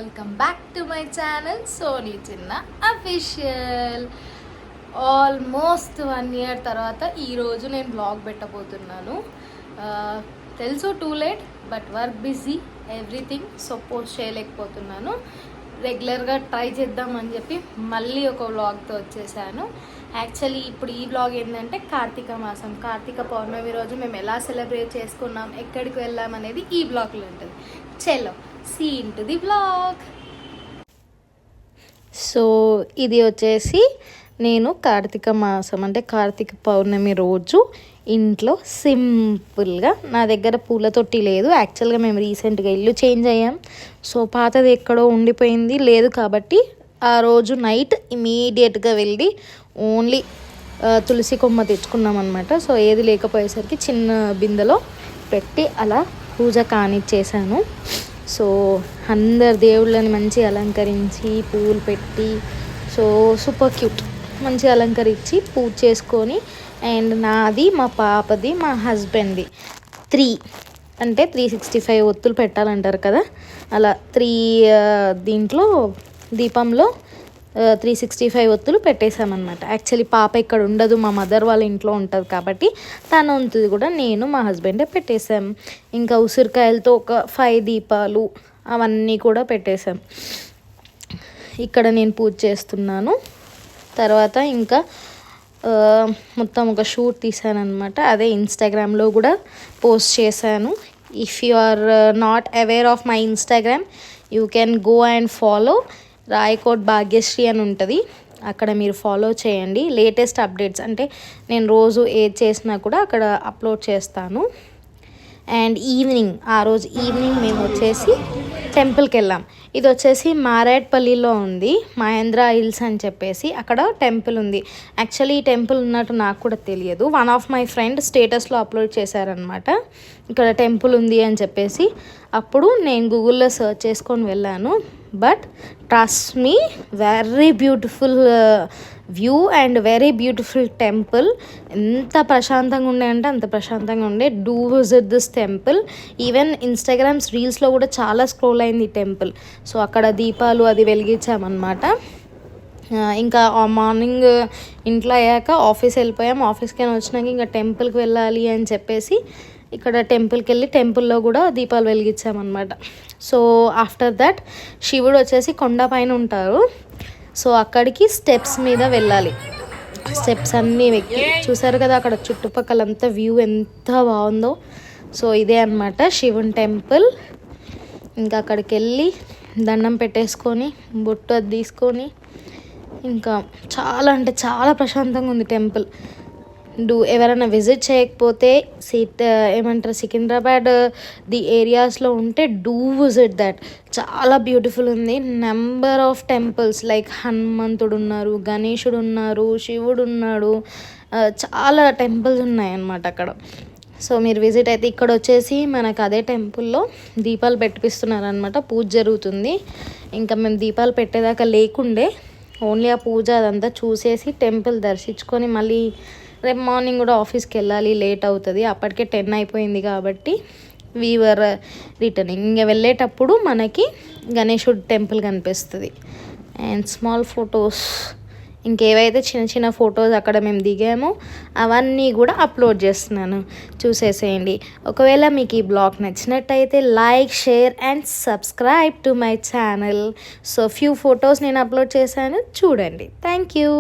Welcome back to my channel Soni Chinna official. Almost 1 year తర్వాత ఈరోజు నేను బ్లాగ్ పెట్టబోతున్నాను. తెలుసు too late, but work busy everything, so post చేయలేకపోతున్నాను. రెగ్యులర్గా ట్రై చేద్దామని చెప్పి మళ్ళీ ఒక వ్లాగ్తో వచ్చేసాను. యాక్చువల్లీ ఇప్పుడు ఈ వ్లాగ్ ఏంటంటే కార్తీక మాసం, కార్తీక పౌర్ణమి రోజు మేము ఎలా సెలబ్రేట్ చేసుకున్నాం, ఎక్కడికి వెళ్ళాం అనేది ఈ వ్లాగ్లో ఉంటుంది. చలో see into the vlog. So ఇది వచ్చేసి నేను కార్తీక మాసం అంటే కార్తీక పౌర్ణమి రోజు ఇంట్లో సింపుల్గా, నా దగ్గర పూల తొట్టి లేదు. యాక్చువల్గా మేము రీసెంట్గా ఇల్లు చేంజ్ అయ్యాం, సో పాతది ఎక్కడో ఉండిపోయింది లేదు కాబట్టి ఆ రోజు నైట్ ఇమీడియట్గా వెళ్ళి ఓన్లీ తులసి కొమ్మ తెచ్చుకున్నాం అనమాట. సో ఏది లేకపోయేసరికి చిన్న బిందెలో పెట్టి అలా పూజ కానిచ్చేసాను. సో అందరు దేవుళ్ళని మంచిగా అలంకరించి పూలు పెట్టి, సో సూపర్ క్యూట్ మంచిగా అలంకరించి పూజ చేసుకొని, అండ్ నాది, మా పాపది, మా హస్బెండ్ది 3 అంటే 365 ఒత్తులు పెట్టాలంటారు కదా, అలా 3 దీంట్లో దీపంలో 365 ఒత్తులు పెట్టేశామన్నమాట. యాక్చువల్లీ పాప ఇక్కడ ఉండదు, మా మదర్ వాళ్ళ ఇంట్లో ఉంటుంది కాబట్టి తన వంతుది కూడా నేను మా హస్బెండే పెట్టేశాం. ఇంకా ఉసిరికాయలతో ఒక 5 దీపాలు అవన్నీ కూడా పెట్టేశాం. ఇక్కడ నేను పూజ చేస్తున్నాను. తర్వాత ఇంకా మొత్తం ఒక షూట్ తీసాను అనమాట, అదే ఇన్స్టాగ్రామ్లో కూడా పోస్ట్ చేశాను. If you are not aware of my Instagram, you can go and follow Rayakot Bhagyashree అని ఉంటుంది, అక్కడ మీరు ఫాలో చేయండి. లేటెస్ట్ అప్డేట్స్ అంటే నేను రోజు ఏది చేసినా కూడా అక్కడ అప్లోడ్ చేస్తాను. అండ్ ఈవినింగ్, ఆ రోజు ఈవినింగ్ మేము వచ్చేసి టెంపుల్కి వెళ్ళాం. ఇది వచ్చేసి మారేడ్పల్లిలో ఉంది, మహేంద్ర హిల్స్ అని చెప్పేసి అక్కడ టెంపుల్ ఉంది. యాక్చువల్లీ ఈ టెంపుల్ ఉన్నట్టు నాకు కూడా తెలియదు, వన్ ఆఫ్ మై ఫ్రెండ్ స్టేటస్లో అప్లోడ్ చేశారనమాట ఇక్కడ టెంపుల్ ఉంది అని చెప్పేసి. అప్పుడు నేను గూగుల్లో సెర్చ్ చేసుకొని వెళ్ళాను. But trust me, very beautiful view and very beautiful temple. ఎంత ప్రశాంతంగా ఉండే అంటే అంత ప్రశాంతంగా ఉండే. Do visit this temple. Even Instagrams రీల్స్లో కూడా చాలా స్క్రోల్ అయింది ఈ టెంపుల్. సో అక్కడ దీపాలు అది వెలిగించామన్నమాట. ఇంకా మార్నింగ్ ఇంట్లో అయ్యాక ఆఫీస్ వెళ్ళిపోయాం. ఆఫీస్కి వచ్చినాక ఇంకా టెంపుల్కి వెళ్ళాలి అని చెప్పేసి ఇక్కడ టెంపుల్కి వెళ్ళి టెంపుల్లో కూడా దీపాలు వెలిగించామన్నమాట. సో ఆఫ్టర్ దట్ శివుడు వచ్చేసి కొండ పైన ఉంటారు, సో అక్కడికి స్టెప్స్ మీద వెళ్ళాలి. స్టెప్స్ అన్నీ ఎక్కి చూసారు కదా అక్కడ చుట్టుపక్కలంతా వ్యూ ఎంత బాగుందో. సో ఇదే అన్నమాట శివుని టెంపుల్. ఇంకా అక్కడికి వెళ్ళి దండం పెట్టేసుకొని బొట్టు అది తీసుకొని, ఇంకా చాలా అంటే చాలా ప్రశాంతంగా ఉంది టెంపుల్. ఎవరైనా విజిట్ చేయకపోతే ఏమంటారు సికింద్రాబాద్ ది ఏరియాస్లో ఉంటే డూ విజిట్ దట్. చాలా బ్యూటిఫుల్ ఉంది. నెంబర్ ఆఫ్ టెంపుల్స్ లైక్ హనుమంతుడు ఉన్నారు, గణేశుడు ఉన్నారు, శివుడు ఉన్నాడు, చాలా టెంపుల్స్ ఉన్నాయన్నమాట అక్కడ. సో మీరు విజిట్ అయితే ఇక్కడ వచ్చేసి మనకు అదే టెంపుల్లో దీపాలు పెట్టిస్తున్నారనమాట, పూజ జరుగుతుంది. ఇంకా మేము దీపాలు పెట్టేదాకా లేకుండే ఓన్లీ ఆ పూజ అదంతా చూసేసి టెంపుల్ దర్శించుకొని మళ్ళీ రేపు మార్నింగ్ కూడా ఆఫీస్కి వెళ్ళాలి, లేట్ అవుతుంది. అప్పటికే 10 అయిపోయింది కాబట్టి వీవర్ రిటర్నింగ్. ఇంకా వెళ్ళేటప్పుడు మనకి గణేశుడి టెంపుల్ కనిపిస్తుంది. అండ్ స్మాల్ ఫొటోస్, ఇంకేవైతే చిన్న చిన్న ఫొటోస్ అక్కడ మేము దిగామో అవన్నీ కూడా అప్లోడ్ చేస్తున్నాను, చూసేసేయండి. ఒకవేళ మీకు ఈ బ్లాగ్ నచ్చినట్టయితే like, share and subscribe to my channel. So few photos నేను అప్లోడ్ చేశాను, చూడండి. Thank you.